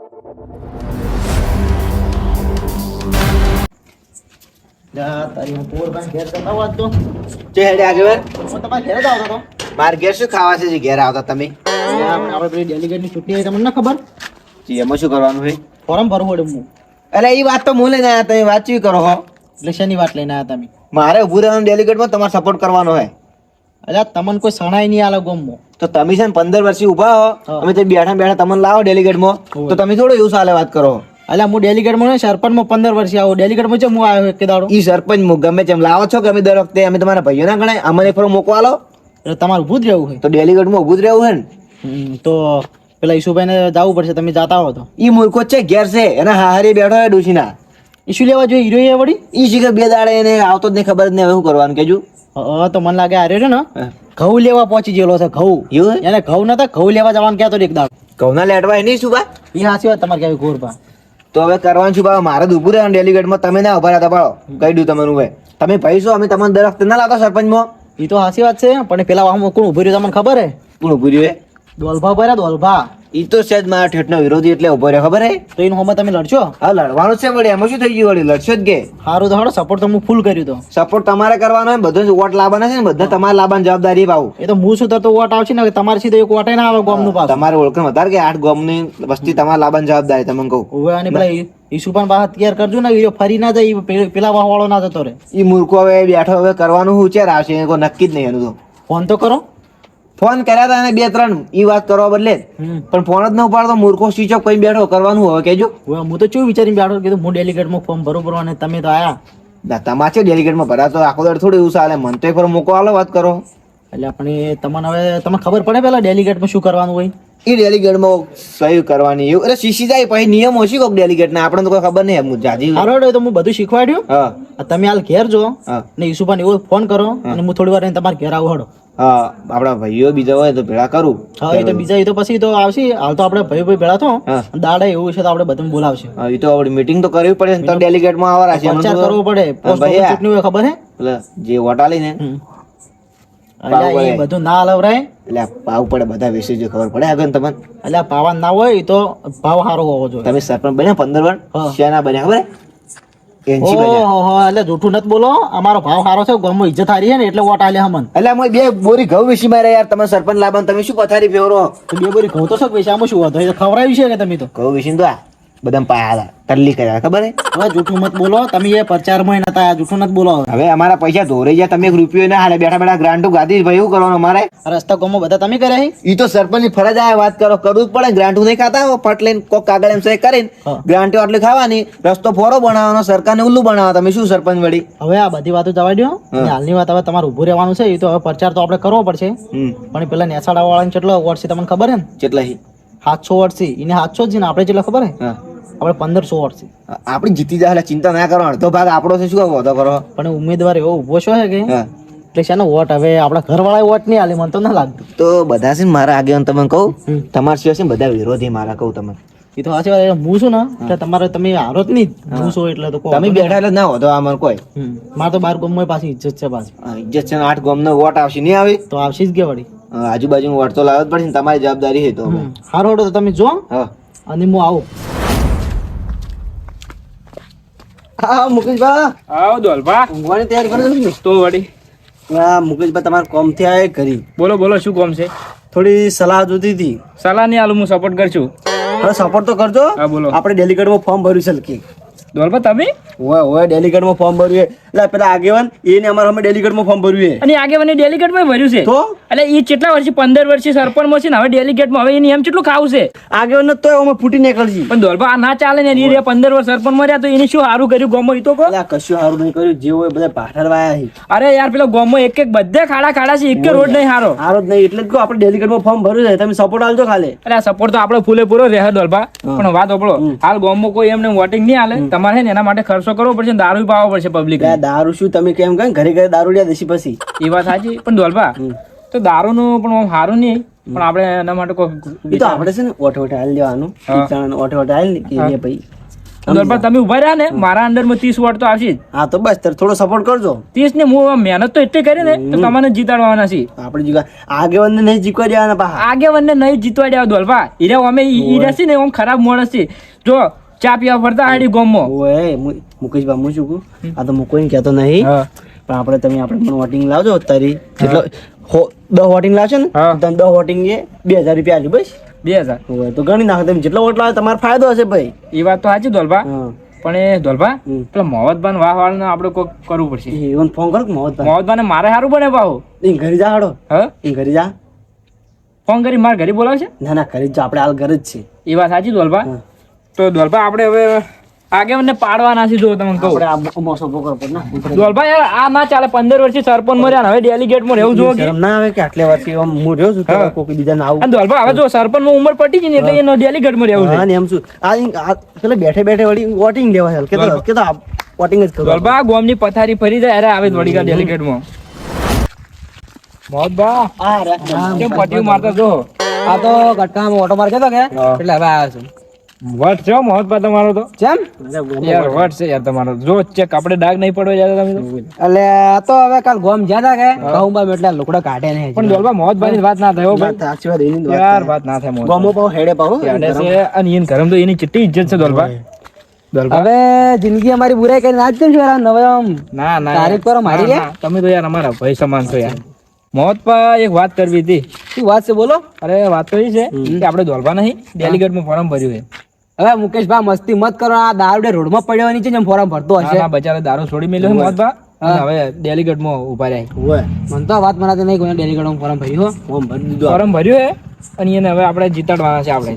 તારી પોર ભાઈ ઘેર કરતા હોત તો તે હેડે આગળ હું તમારા ઘેર જ આવતો હતો. માર ઘેર શું ખાવા છે જે ઘેર આવતા તમે? આપણે પેલી ડેલિગેટની છૂટી આવી તમને ના ખબર? એમાં શું કરવાનું છે? ફોરમ ભરવું પડે હું. અરે એ વાત તો હું લઈને આવ્યા, તમે વાતચીત કરો હો. એટલે શેની વાત લઈને આવ્યા તમે? મારે ઉભું રહેવાનું ડેલિગેટમાં તમારે સપોર્ટ કરવાનો હોય. એટલે તમને કોઈ સણાય નહીં આલે ગોમમાં. તો તમે છે ને 15 વર્ષથી ઊભા હો, હા. અમે તો બેઠા બેઠા તમને લાવો ડેલિગેટમાં, તો તમે થોડું એવું ચાલે વાત કરો. એટલે હું ડેલિગેટમાં નહીં, સરપંચમાં 15 વર્ષથી આવું. ડેલિગેટમાં છે હું આવ્યો એક દાડો. ઈ સરપંચ ગમે તેમ લાવો છો કે અમે દર વખતે અમે તમારા ભાઈઓ ના ગણાય, અમને ફરો મોકવા લો. એટલે તમારે ઊભું જ રહેવું હોય. તો ડેલિગેટમાં ઊભું જ રહેવું છે ને. તો પેલા ઈશુભાઈને જવું પડશે, તમે જાતા હો તો. ઈ મૂર્ખો જ છે, ઘેર છે, એના હારી બેઠો હોય ડોશીના. ઈશુ લેવા જોઈએ હીરો એ વળી. ઈ શીખર 2 દાડે એને આવતો જ નહીં, ખબર જ નહીં હવે શું કરવાનું કેજો. તો મને લાગે આ રહ્યો ને ઘઉં લેવા પહોંચી ગયેલો છે. ઘઉં એવું એને ઘઉં નતા, ઘઉં લેવા જવાનું કહેતો એક દાડો. ઘઉંના લેટવાય નહીં શું બા? એ હાચી વાત તમારે કેવી ગોરબા. તો હવે કરવાનું શું બા? મારે તો ઊભું રહેવાનું ડેલિગેટમાં, તમે ના ઉભા રહેતા પાડો. કહી દઉં તમને ભાઈ, તમે ભાઈ છો, અમે તમને દર વખતે ના લાવતા સરપંચમાં. એ તો હાચી વાત છે, પણ પેલા વાહમાં કોણ ઉભું રહ્યું તમને ખબર હે? કોણ ઊભું રહ્યું? દોલભા ભર્યા દોલભા. ઈ તો છે જ મારા ઠેઠનો વિરોધી, એટલે ઉભો રહ્યો, ખબર હે? તો એનું હોમાં તમે લડશો? હા, લડવાનું જ છે વળી, એમાં શું થઈ ગયું વળી? લડશો જ કે. સારું તો હડો, સપોર્ટ તો હું ફૂલ કર્યું તો. સપોર્ટ તમારે કરવાનો હોય, બધો વોટ લાવવાના છે ને, બધા તમારે લાવવાની જવાબદારી પાવું. એ તો હું શું તો વોટ આવશે ને, તમારે સીધો એક વોટ ના આવે ગામનું પાસ. તમારે ઓળખાણ વધારે કે 8 ગામની વસ્તી તમારે લાવવાની જવાબદારી, તમને કહું. હવે અને પેલા ઈસુ પણ બહાર તૈયાર કરજો ને, એ ફરી ના જાય, પેલા વાળો ના જતો રહે. ઈ મૂર્ખો હવે બેઠો, હવે કરવાનું શું છે આવશે, એ કોઈ નક્કી જ નહીં એનું તો. ફોન તો કરો. ફોન કર્યા હતા અને 2-3 ઈ વાત કરવા બદલે, પણ ફોન જ ન ઉપાડતો મૂર્ખો સ્વિચ ઓફ કઈ બેઠો, કરવાનું હવે કેજો. હવે હું તો ચેવું વિચારીને બેઠો, કીધું હું ડેલિગેટમાં ફોર્મ ભરું ભરવા, અને તમે તો આયા. તમારે છે ડેલિગેટમાં ભરા, તો આખો દર થોડું એવું ચાલે. મન તો એક વાર મોકો આલો, વાત કરો. એટલે આપણે તમને હવે તમને ખબર પડે પેલા ડેલિગેટમાં શું કરવાનું હોય? એ ડેલિગેટમાં સહી કરવાની એવું, અરે શીશી જાય પછી નિયમ ઓછી કોક ડેલિગેટના, આપણે તો કોઈ ખબર નહીં એમ જાજી. હારો તો હું બધું શીખવાડ્યું. હા, તમે હાલ ઘેર જો હા. ને ઈસુભાને એવો ફોન કરો, અને હું થોડી વાર રહીને તમારે ઘેર આવું હડો. હા, આપણા ભાઈઓ બીજા હોય તો ભેળા કરું. હા, એ તો બીજા, એ તો પછી તો આવશે. હાલ તો આપણે ભાઈ ભેળા થો, હા. દાડે એવું છે તો આપણે બધું બોલાવશે. હા, એ તો આપણે મીટિંગ તો કરવી પડે ને, તો ડેલિગેટમાં આવવા છે. પ્રચાર કરવો પડે. પોસ્ટ ઓફિસ ચૂંટણી હોય ખબર હે? એટલે જે વોટ આલી ને એટલે એ બધું ના હલવરાય. એટલે પાવ પડે, બધા વિશે જો ખબર પડે આગળ તમને. એટલે પાવાન ના હોય તો ભાવ સારો હોવો જોઈએ. તમે સરપંચ બન્યા 15 વાર, હા. શેના બન્યા ખબર? એનસી બન્યા. ઓહો, એટલે જૂઠું નથી બોલો. અમારો ભાવ સારો છે, ગામમાં ઇજ્જત સારી છે ને, એટલે વોટ આલ્યા અમને. એટલે અમે 2 બોરી ઘઉં વિશે મારે યાર, તમે સરપંચ લાવવાનું, તમે શું પથારી ફેરવો? તો 2 બોરી ઘઉં તો શકે, આમાં શું હતો? એ તો ખવડાવ્યું છે કે તમે તો. ઘઉં વિશે તો આ બધા પાયા તલ્લી કર્યા, ખબર હે? હવે જૂઠું મત બોલો. તમે એ પ્રચારમાં નતા, જૂઠું નથી બોલો. હવે અમારા પૈસા ધોરાઈ ગયા, તમે 1 રૂપિયો ના હાલે, બેઠા બેઠા ગ્રાન્ટો ગાધી ભાઈ, એવું કરવાનું અમારે? રસ્તા ગામમાં બધા તમે કર્યા છે. ઈ તો સરપંચ ની ફરજ આવે, વાત કરો, કરવું જ પડે. ગ્રાન્ટો નહીં ખાતા હો, ફટ લઈને કોક કાગળ એમ સહી કરીને હા. ગ્રાન્ટો આટલી ખાવાની, રસ્તો ફોરો બનાવવાનો, સરકારને ઉલ્લુ બનાવવા. તમે શું સરપંચ વળી? હવે આ બધી વાતો જવા દો. હા. હાલની વાત હવે તમારે ઊભું રહેવાનું છે. એ તો હવે પ્રચાર તો આપણે કરવો પડશે. પણ પેલા નેસાડા વાળાને કેટલો વોટ છે તમને ખબર હે ને? કેટલા 700 વોટ છે. એને 700 જ છે ને આપણે કેટલા ખબર હે? હા, આપણે 1500 વોટ છે. આપણે જીતી જાય, ચિંતા ના કરો. અડધો ભાગ આપણો છે, શું વાંધો કરો? પણ ઉમેદવાર એવો ઉભો છો હે કે હા, એટલે શાનો વોટ હવે આપણા ઘરવાળા વોટ નહીં આલે, મને તો ના લાગતું. તો બધા છે ને મારા આગેવાન, તમને કહું, હમ. તમારા સિવાય છે ને બધા વિરોધી મારા, કહું તમને. એ તો સાચી વાત. હું છું ને એટલે તમારે તમે હારો જ નહીં. હું છું એટલે તો કહો. તમે બેઠા એટલે ના હોતો અમારે કોઈ. મારે તો 12 ગામમાં પાછી ઇજ્જત છે પાછી. હા, ઇજ્જત છે ને, 8 ગામનો વોટ આવશે, નહીં આવે? તો આવશે જ કે વળી. આજુબાજુ વોટ તો લાવવા જ પડશે ને, તમારી જવાબદારી છે. તો હવે. હારો તો તમે જો, હા, અને હું આવું. હા મુકેશભાઈ, આવો દોલભા. ઊંઘવાની તૈયારી કરો છો ને? તો વળી હા મુકેશભાઈ, તમારે કોમથી આવે કરી, બોલો બોલો, શું કામ છે? થોડી સલાહ જોતી હતી. સલાહ નહીં આલું, હું સપોર્ટ કરશું. હવે સપોર્ટ તો કરજો. હા બોલો. આપણે ડેલિગેટમાં ફોર્મ ભર્યું છે. દોલભા તમે હોય ડેલિગેટમાં ફોર્મ ભર્યું એટલે પેલા આગેવાન એને અમારા અમે ડેલિગેટમાં ફોર્મ ભર્યું અને આગેવાની ડેલિગેટમાં ભર્યું છે. તો એટલે એ કેટલા વર્ષથી 15 વર્ષથી સરપંચમાં છે ને, હવે ડેલિગેટમાં. હવે એની એમ કેટલું ખાવું છે? આગેવાન તો અમે ફૂટી નીકળજી. પણ દોલભા આ ના ચાલે ને. એ 15 વર્ષ સરપંચમાં રહ્યા તો એને શું સારું કર્યું ગામમાં? એ તો કહો. એટલે કશું સારું નહીં કર્યું, જે હોય બધા પાઠર વાયા છે. અરે યાર, પેલા ગામમાં એક એક બધે ખાડા ખાડા છે, એક રોડ નહીં સારો. સારો જ નહીં, એટલે જ કહું આપણે ડેલિગેટમાં ફોર્મ ભર્યું છે. તમે સપોર્ટ આલજો ખાલી. અરે આ સપોર્ટ તો આપણે ફૂલે પૂરો રહે દોલભા. પણ વાત ઓપડો, હાલ ગામમાં કોઈ એમને વોટિંગ નહીં આલે. તમારે એના માટે ખર્ચો કરવો પડશે, દારૂ પાવો પડશે પબ્લિક. દારૂ શું તમે કેમ કહે ઘરે ઘરે દારૂ લ્યા દેશી પછી? એ વાત સાચી. પણ દોલભા તો દારૂનું પણ આમ સારું નહીં. પણ આપણે એના માટે કોઈ એ તો આપણે છે ને ઓઠે ઓઠે હાલ દેવાનું. ઓઠે ઓઠે હાલ ને કે ભાઈ દોલભા તમે ઉભા રહ્યા ને મારા અંડરમાં 30 વોટ તો આવશે જ. હા તો બસ તારે થોડો સપોર્ટ કરજો 30 ને હું મહેનત તો એટલી કરી ને તો તમને જીતાડવાના છે. આપણે જીવા આગેવાનને નહીં જીકવા દેવાના પાછા. આગેવાનને નહીં જીતવા દેવા દોલભા. હીરા અમે હીરા છે ને આમ ખરાબ માણસ છે. જો ચા પીવા ફરતા આડી ગોમમાં. ઓય મુકેશભાઈ હું શું કહું આ તો હું કોઈને કહેતો નહીં પણ આપણે મને વોટિંગ લાવજો તારી જેટલો 10 વોટિંગ લાવશે ને હા. તને 10 વોટિંગ એ 2000 રૂપિયા આલજો બસ 2000. ઓય તો ગણી નાખો તમે જેટલો વોટ લાવે તમારો ફાયદો હશે ભાઈ. એ વાત તો સાચી દોલભા. હા પણ એ દોલભા હમ. પેલા મોહમ્મદભાઈ વાહ વાળને આપણે કોક કરવું પડશે. એવન ફોન કર મોહમ્મદભાઈ મોહમ્મદભાઈને મારે સારું બને પાહુ. એ ઘરે જા હાડો હા એ ઘરે જા. ફોન કરી મારા ઘરે બોલાવશે. ના ના ઘરે જ જા આપણે હાલ ઘરે જ છે. એ વાત સાચી દોલભા. હા. તો દોલભા આપણે હવે આગેવાનને પાડવાના છે જો તમને કહું. આપણે આ મોસો પોકર પર ના દોલભા યાર આ ના ચાલે. 15 વર્ષથી સરપંચ મર્યા ને હવે ડેલિગેટમાં રહેવું જોઈએ કે? શરમ ના આવે કે આટલે વર્ષથી આમ હું રહ્યો છું તો હા. કોઈક બીજા ના આવું. અને દોલભા હવે જો સરપંચમાં ઉંમર પટી ગઈ ને એટલે એનો ડેલિગેટમાં રહેવું હા છે. ને એમ શું આ પેલે બેઠે બેઠે વળી વોટિંગ લેવા છે કે તો વોટિંગ જ કરું. દોલભા ગોમની પથારી ફરી જાય અરે આવે વડીકા ડેલિગેટમાં. મોહમ્મદભા આ રે કેમ પટ્ટીઓ મારતા જો? આ તો ગટકામાં ઓટો માર કેતો કે એટલે હવે આવ્યો છું. વટ છે હો મોહમ્મદભા તમારો તો. ચેમ યાર વટ છે યાર તમારો. જો ચેક આપણે ડાઘ નહીં પડવા જતા તમે તો. એટલે આ તો હવે કાલ ગોમ જ્યાં કે કહું બા એટલે લુકડા કાઢે નહીં. પણ દોલભા મોહમ્મદભાઈની વાત ના થાય હો ભાઈ. સાચી વાત એની જ વાત. યાર વાત ના થાય મોહમ્મદ. ગોમો પાવ હેડે પાવ યાડે છે અને એન ઘરમ તો એની ચિટ્ટી ઇજ્જત છે દોલભા. દોલભા હવે જિંદગી અમારી બુરાઈ કરીને આજ કેમ છો નવે આમ ના ના તારીફ કરો મારી ના, ના, તમે તો યાર અમારા ભાઈ સમાન છો યાર. મોહમ્મદભા એક વાત કરવી હતી. શું વાત છે બોલો. અરે વાત તો એ છે કે આપણે દોલભા નહીં ડેલિગેટમાં ફોર્મ ભર્યું છે. હવે મુકેશભાઈ મસ્તી મત કરો. આ દારૂડે રોડમાં પડ્યો નીચે જેમ ફોરમ ભરતો હશે. ના બચારા દારૂ છોડી મેલ્યો છે મોહમ્મદભા અને હવે ડેલિગેટમાં ઉભા રહ્યા. ઓય મને તો આ વાત મનાતી નહીં કોઈ ડેલિગેટમાં ફોરમ ભર્યું હો. ફોર્મ ભરી દીધો ફોર્મ ભર્યું છે અને એને હવે આપણે જીતાડવાના છે. આપણે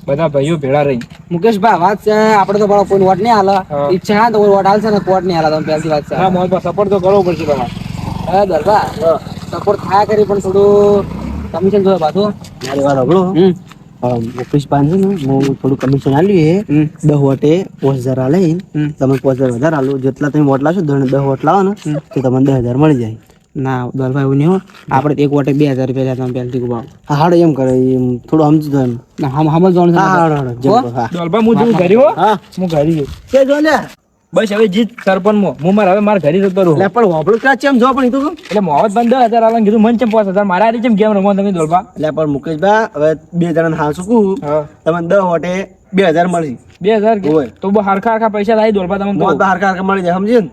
બધા ભાઈઓ ભેળા રહી. મુકેશભાઈ વાત છે આપણે તો બરાબર કોઈ વોટ નહીં હાલે. ઈચ્છા હા તો કોઈ વોટ હાલશે ને કોટ નહીં હાલે. તમે પહેલી વાત છે. હા મોહમ્મદભા સપોર્ટ તો કરવો પડશે તમારે. હવે દરબા સપોર્ટ થયા કરી પણ થોડું કમિશન જોયે પાછું. મારી વાત સાંભળો મુકેશભાઈ છે ને હું થોડું કમિશન આલ્યું એ 10 વોટે 5000 આલે તમે 5000 વધારે આલો જેટલા તમે વોટ લાવશો 10 વોટ લાવો ને તો તમને 10000 મળી જાય. ના દરબા એવું નહીં હો. આપણે એક વોટે 2000 રૂપિયા તમે પહેલથી ગુબાવ. હા હાડો એમ કરે એમ થોડું સમજી દો એમ. ના હમ જોવાનું હા હાડો હાડો જેમ કહો, હા દોલભા હું જેવું ઘરે હો હા હું ઘરે ગયો. કે જો લે બસ હવે જીત સરપંચમાં હું મારે હવે મારા ઘરે જતો રહું. લે પણ હોબળો ક્યાં છે એમ જો પણ ઈ તો કહું. એટલે મોહમ્મદભાઈ 10,000 આલવાનું કીધું મને ચેમ 5,000 મારા હારી ચેમ ગેમ રમો તમે દોલભા. એટલે પણ મુકેશભાઈ હવે 2 જણાને હાલ શું હા તમને 10 વોટે 2000 મળી 2,000 કે? હોય. તો બહુ હરખા હરખા પૈસા લાવી દોલભા તમે તો. મોત હરખા હરખા મળી જાય સમજી ને.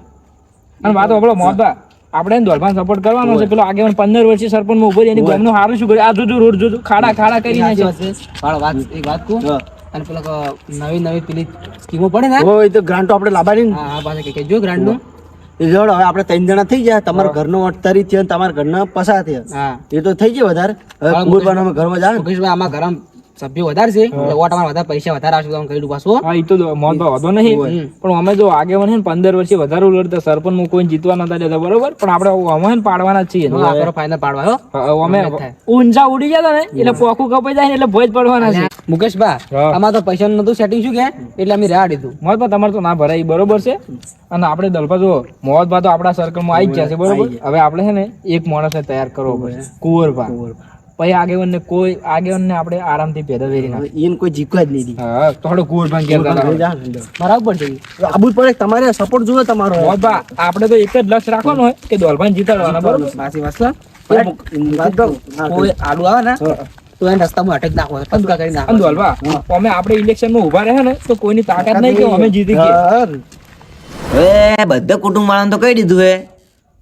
અને વાત સાંભળો મોહમ્મદભા આપણે દોલભાને સપોર્ટ કરવાનો છે. પેલો આગેવાન 15 વર્ષથી સરપંચમાં ઉભો રહી એની ગામનું હારું શું કર્યું? આ જોજો રોડ જોજો ખાડા ખાડા કરી નાખ્યા. વાત એક વાત કહું હા. અને પેલા નવી પેલી સ્કીમો પડે ને હોય તો ગ્રાન્ટ આપણે લાવવાની ને. હા પાછા કે જો ગ્રાન્ડ નું એ જોડો હવે આપણે 3 જણા થઈ ગયા તમારા ઘરનો વોટ તારી થયો ને તમારા ઘરના પસાર થયો હા એ તો થઈ ગયો વધારે હવે કુંવરબાનો અમે ઘરમાં જાય મુકેશભાઈ આમાં ઘરમાં સભ્યો વધારે છે એટલે વોટ અમારા વધારે પૈસા વધારે આવશે તો કહી દઉં પાછું. હા એ તો મોહમ્મદભા વાંધો નહીં પણ અમે જો આગેવાન છે ને 15 વર્ષથી વધારે લડતા સરપંચમાં કોઈ જીતવા નતા દેતા બરોબર પણ આપણે અમે છે ને પાડવાના જ છીએ. આપણો ફાઇનલ પાડવા હો. અમે ઊંચા ઉડી ગયા ને એટલે પોખું કપાઈ જાય ને એટલે ભોજ પડવાના છે. મુકેશભાઈ હા. આમાં તો પૈસા નતું સેટિંગ શું કે એટલે અમે રહ્યા દીધું. મોહમ્મદભા તમારે તો ના ભરાય ઈ બરોબર છે અને આપણે દલભા જો મોહમ્મદભા તો આપણા સર્કલમાં આવી જ જશે બરોબર. હવે આપણે છે ને એક માણસને તૈયાર કરવો પડશે કુંવરભા. પછી આગેવાનને કોઈ આગેવાનને આપણે આરામથી પેદા વેરી નાખે. એને કોઈ જીકવા જ નહીં દી હા તો થોડો કુંવરભા કહેતા હતા. બરાબર છે. આબુ જ પડે તમારે સપોર્ટ જોવે તમારો મોહમ્મદભા આપણે તો એક જ લક્ષ્ય રાખવાનું હોય કે દોલભાને જીતાડવાના બરોબર. પાછી વાત છે. કોઈ આડું આવે ને તો એને રસ્તામાં અટક નાખો પંદકા કરી નાખો. અને દોલભા અમે આપણે ઇલેક્શનમાં ઉભા રહે ને તો કોઈની તાકાત નહીં કે અમે જીતી ગયા. હવે બધા કુટુંબ વાળાને તો કહી દીધું હે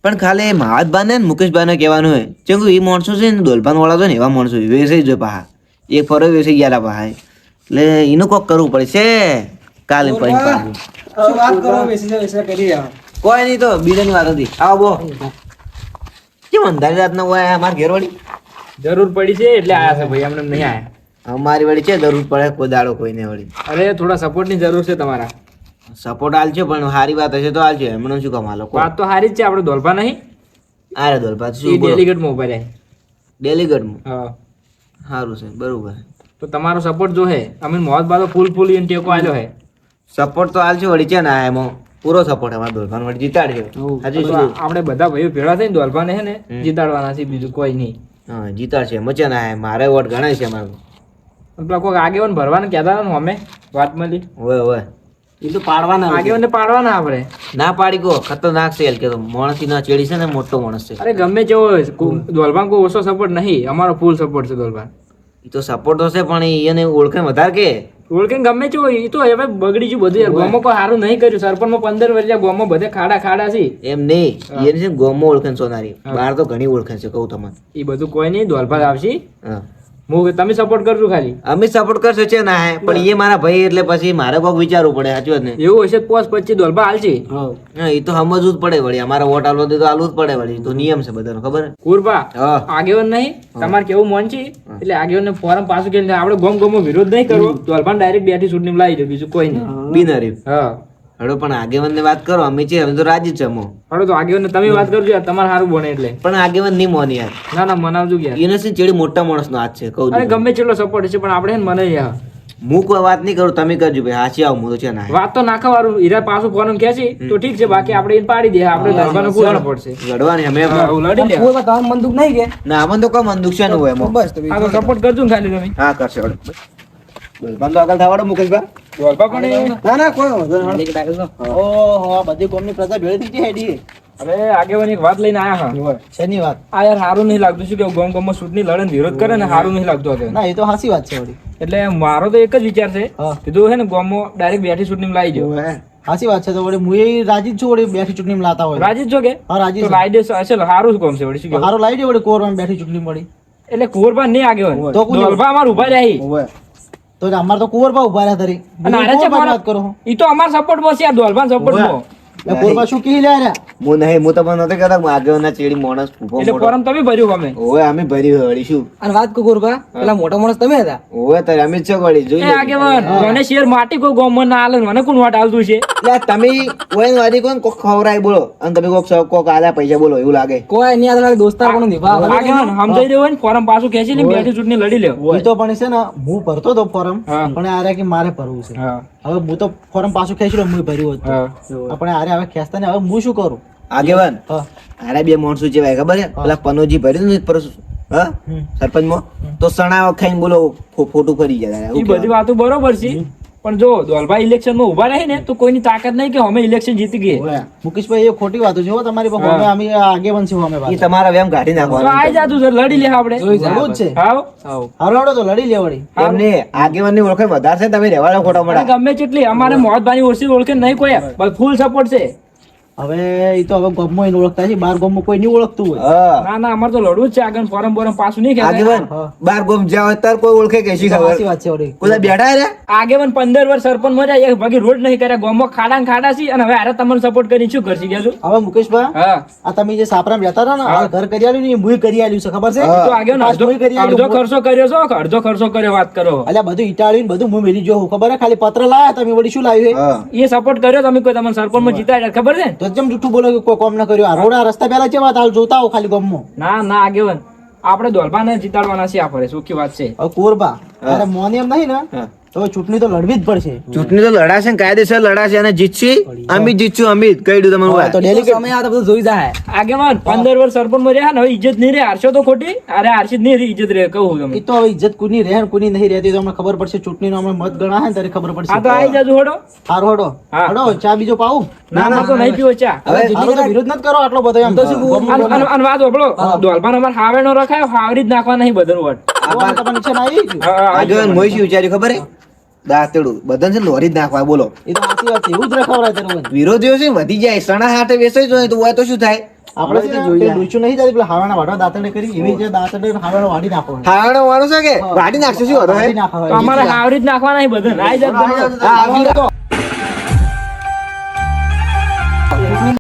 પણ ખાલી મહાત્ભાને ને મુકેશભાઈને કહેવાનું હોય કેમ કે એ માણસો છે ને દોલભાન વાળા તો ને એવા માણસો વેસે જ પાહા એક ફરો વેસે ગયા પાહા એટલે એનું કોક કરવું પડશે કાલે પછી વાત કરો વેસી કરી કોઈ નહીં તો બીજાની વાત હતી આવો બો કેમ અંધારી રાત ના હોય અમારે ઘેર વાળી જરૂર પડી છે એટલે આયા છે ભાઈ અમને નહીં આયા. અમારી વળી છે જરૂર પડે કોઈ દાડો કોઈને વળી અરે થોડા સપોર્ટ ની જરૂર છે તમારા. સપોર્ટ આલજો પણ સારી વાત હશે તો આલજો એમણે શું કામ આલો વાત તો સારી જ છે આપણે દોલભા નહીં અરે દોલભાત એ શું ડેલિગેટમાં ઉભા રહે. ડેલિગેટમાં હા સારું છે બરોબર તો તમારો સપોર્ટ જો હે અમે મોહમ્મદભા તો ફૂલ એને ટેકો આલ્યો હે. સપોર્ટ તો આલજો વળી છે ને આ એમાં પૂરો સપોર્ટ અમારા દોલભાન વળી જીતાડજો હાજી તો આપણે બધા ભાઈઓ ભેળા થઈને દોલભાને હે ને જીતાડવાના છે બીજું કોઈ નહીં. હા જીતાડશે મચે ના મારે વોટ ગણાય છે અમારું પેલા કોઈ આગેવાન ભરવાને કહેતા હતા ને અમે વાત મળી હોય હોય એ તો પાડવાના આગેવાનને પાડવાના આપણે. ના પાડી ગો ખતરનાક છે એલ કે તો માણસ ના ચેડી છે ને મોટો માણસ છે અરે ગમે તેવો હોય, દોલભાન કોઈ ઓછો સપોર્ટ નહીં, અમારો ફૂલ સપોર્ટ છે દોલભાન. એ તો સપોર્ટ તો છે પણ એને ઓળખે વધારે કે ઓળખે ગમે તે હોય, એ તો હવે બગડી ગયું બધું યાર. ગામમાં કોઈ સારું નહીં કર્યું. સરપંચમાં 15 વર્ષ ગામમાં બધે ખાડા ખાડા છે. એમ નહીં એને છે ને ગોમો ઓળખે સોનારી, બહાર તો ઘણી ઓળખે છે કહું તમને. એ બધું કોઈ નહીં, દોલભાન આવશે. હા તમે સપોર્ટ કરજો ખાલી. અમે સપોર્ટ કરશો છે ના હે પણ એ મારા ભાઈ એટલે પછી મારે કોક વિચારવું પડે સાચું વાત ને. એવું હશે પોસ પછી દોલભાન હાલશે. હા એ તો સમજવું જ પડે વળી, અમારા વોટ આલવો તો આલવું જ પડે વળી, તો નિયમ છે બધાનો ખબર હે? કુરબા હા આગેવાન નહીં, તમારે કેવું મન છે એટલે આગેવાન ફોરમ પાછું કે આપણે ગોમ ગોમો વિરોધ નહીં કરવો. દોલભાન ડાયરેક્ટ બેઠી ચૂંટણી લાવી દો, બીજું કોઈ નહીં. બિનહરીફ. હા હડો પણ આગેવાન ને વાત કરો, અમે છે અમે તો રાજી જ છે અમો. હવે તો આગેવાન તમે વાત કરજો યાર, તમારે સારું બને એટલે. પણ આગેવાન નહીં મોની યાર, ના ના મનાવજો યાર. એને છે ચેડી મોટા માણસ નો હાથ છે કહું અરે છું. ગમે તેટલો સપોર્ટ છે પણ આપણે છે ને મને યાર હું કોઈ વાત નહીં કરું, તમે કરજો ભાઈ, હાચી આવું હું તો છે ના વાત તો નાખા વાળું હીરા પાછું ફોન કે છે તો ઠીક છે, બાકી આપણે એને પાડી દે. આપણે દરબારનો પૂરાણ પડશે. લડવાની અમે હા, હું લડી લે. બંદૂક નહીં કે ના અમને તો કોઈ મંદુક છે ને હોય એમાં. બસ આ તો સપોર્ટ કરજો ને ખાલી તમે. હા કરશે હડો. બંધો આગળ થવાડો મુકેશભાઈ. દોલભા પણ એ- ના ના કોઈ વાંધો નહીં. ઓહો આ બધી કોમની પ્રજા ભેળી થઈ ગઈ હેડી. હવે આગેવાન એક વાત લઈને આયા હા. શેની વાત? આ યાર સારું નહીં લાગતું. શું કે ગામ ગામમાં ચૂંટણી લડે ને વિરોધ કરે ને સારું નહીં લાગતું આગળ. ના એ તો હાસી વાત છે વળી. એટલે મારો તો એક જ વિચાર છે, હા. કીધું છે ને ગામમાં ડાયરેક્ટ બેઠી ચૂંટણી લાવી દો. હાસી વાત છે તો વળી હું એ રાજી જ છું વળી બેઠી ચૂંટણીમાં લાતા હોય. રાજી જ છો કે હા રાજી તો છું. લાવી દેશો. અસલ સારું કામ છે વળી. શું કેવું? હારું લાવી દે વળી કોરમાં બેઠી ચૂંટણી મળી. એટલે કુંવરબા નહીં આગેવાન, તો કોણ? દોલભા અમાર ઉભા રહ્યા. તો અમારે તો કુંવરબા ઉભા રહ્યા તારી. અને આને છે કુંવરબાની મારા- વાત કરો છો. ઈ તો અમાર સપોર્ટમાં છે, આ દોલભાન સપોર્ટમાં. એ કુંવરબા શું કહી લ્યા રહ્યા? હું નહીં, હું તમને નતો કહેતા કે આગેવાનના ચેડી માણસ ઉભો એટલે મોટો. ફોરમ તમે ભર્યું અમે. ઓવે અમે ભર્યું હોય વળી શું. અને વાત કુકુરબા પેલા મોટા માણસ તમે હતા. ઓવે તારે અમે જ છો વળી જોઈ એ લેજો. આગેવાન મને શેર માટી કોઈ ગામમાં ના આલે ને મને કોણ વાટ આલતું છે? યાર તમે ઓય વારી કોણ કોક ખવરાય બોલો અને તમે કોક કોક આલ્યા પૈસા બોલો એવું લાગે. કોઈ નહીં આ દોસ્તાર પણ નિભાવ આગેવાન સમજાઈ દેવો ને, ફોરમ પાછું ખેંચી ને બેઠી ચૂંટણી લડી લ્યો. ઈ તો પણ છે ને હું ભરતો હતો ફોરમ હા. પણ આરે કે મારે ભરવું છે. હા હવે હું તો ફોરમ પાછું ખેંચી લઉં, હું ભર્યું હતું. હા આપણે આરે હવે ખેંચતા ને હવે હું શું કરું? આગેવાન હા આરે બે માણસો જેવાય ખબર છે, પેલા પનોજી ભર્યું ને પર હા સરપંચ માં તો સણા ખાઈને બોલો ફોટું ફરી જાય. એ બધી વાતો બરોબર છે પણ જો દોલભાઈ ઇલેક્શન માં ઉભા રહે ને તો કોઈની તાકાત નહીં કે અમે ઇલેક્શન જીતી ગયે. ઓય, મુકેશભાઈ એ ખોટી વાતો છે હો તમારી પાસે. અમે અમે આગેવાન છીએ અમે એ વાત. તમારા વેમ કાઢી તો નાખવાનું. આઈ જાતું સર લડી લે આપણે. જરૂર જ છે. હાવ હારો હારો તો લડી લે વળી. એમને આગેવાનની ઓળખાણ વધારે છે, તમે રહેવાના ખોટા અને મળ્યા. ગમે તેટલી અમારે મોહતભાઈ ઓળખી ઓળખે નહીં કોઈ, બસ ફૂલ સપોર્ટ છે. હવે ઈ તો હવે ગામમાં એને ઓળખતા છે, બાર ગામમાં કોઈ નહીં ઓળખતું હોય. હા ના ના અમારે તો લડવું જ છે આગળ. ફોરમ બોરમ પાછું નહીં ખેંચાય. આગેવાન હા. બાર ગોમ જ્યાં હોય તાર કોઈ ઓળખે કે શી સાચી ખબર વાત છે વળી. કોઈ બેઠા રે આગેવાન 15 વર્ષ સરપંચ મર્યા, એક ભાગી રોડ નહીં કર્યા, ગામમાં ખાડા ને ખાડા છે અને હવે આરે તમને સપોર્ટ કરી શું કરશી કહેજો? હવે મુકેશભાઈ હા આ તમે જે સાપરામ રહેતા હતા ને આ ઘર કરી આલ્યું ને એ મુંય કરી આલ્યું છે ખબર છે? હા. તો આગેવાન પાછું અડધો મુંય કરી આલ્યું. અડધો ખર્ચો કર્યો છો કે અડધો ખર્ચો કર્યો વાત કરો. અલ્યા બધું ઈટાળ્યું ને બધું હું મેલી જોઉં ખબર હે? ખાલી પત્ર લાયા તમે વળી શું લાવ્યું હે? હા એ સપોર્ટ કર્યો તમે કોઈ તમને સરપંચ માં જીતાડ્યા ખબર છે? તો જેમ જૂઠું બોલો કે કોઈ કોમ ના કર્યું. આ રોડ આ રસ્તા પહેલા છે વાત હાલ જોતા હો ખાલી ગામમાં. ના ના આગેવાન આપણે દોલભાને જીતાડવાના છે. આપણે સુખી વાત છે. હવે કુંવરબા અરે મોને એમ નહીં ને હા. તો ચૂંટણી તો લડવી જ પડશે. ચૂંટણી તો લડાશે ને કાયદેસર લડાશે અને જીતશી અમે જ જીતશું અમે જ કહી દઉં હવે તો તમારું ડેલિકેટ સમય આ તો બધું જોઈ જાય. આગેવાન 15 વર્ષ સરપંચ માં રહ્યા ને હવે ઇજ્જત નહીં રે. હારશો તો ખોટી, અરે હારશી જ નહીં રે ઇજ્જત રે કહું એ તમે. તો હવે ઇજ્જત કોની રહે ને કોની નહીં રહેતી તો અમને ખબર પડશે. ચૂંટણીનો અમે મત ગણા હે ને ત્યારે ખબર આ પડશે. તો આઈ જાજો હડો. હારો હડો હા. હડો ચા બીજો પાવું. ના ના તો નહીં પીવો ચા. હારો તો વિરોધ નથી કરો આટલો બધો એમ. અને વાત હોભળો, દોલભાન અમાર હાવેનો રખાયો, હાવરી જ નાખવા નહીં બધું વટ. તમને ઈચ્છા ના આવી? હા, હા, આગેવાન મોય શું વિચાર્યું ખબર હે દાંતેડું બધાને છે ને લોરી જ નાખવા બોલો. એ તો સાચી વાત છે. એવું જ રખાવરાય તારું બધું. વિરોધીઓ છે ને વધી જાય, સણા હાથે વેચાઈ જોઈએ તો હોય તો શું થાય? આપણે છે ને પેલું ડૂચું નહીં જતી પેલા હાવાના વાળા દાંતરડે કરી એવી જે દાંતરડે હાવાનો વાડી નાખો. હાવાનો વાળો છે કે વાટી નાખશે શું હતો હે? વાડી નાખો. તો અમારે હાવરી જ નાખવા નહીં બધું. આઈ જાજો. હા, આવી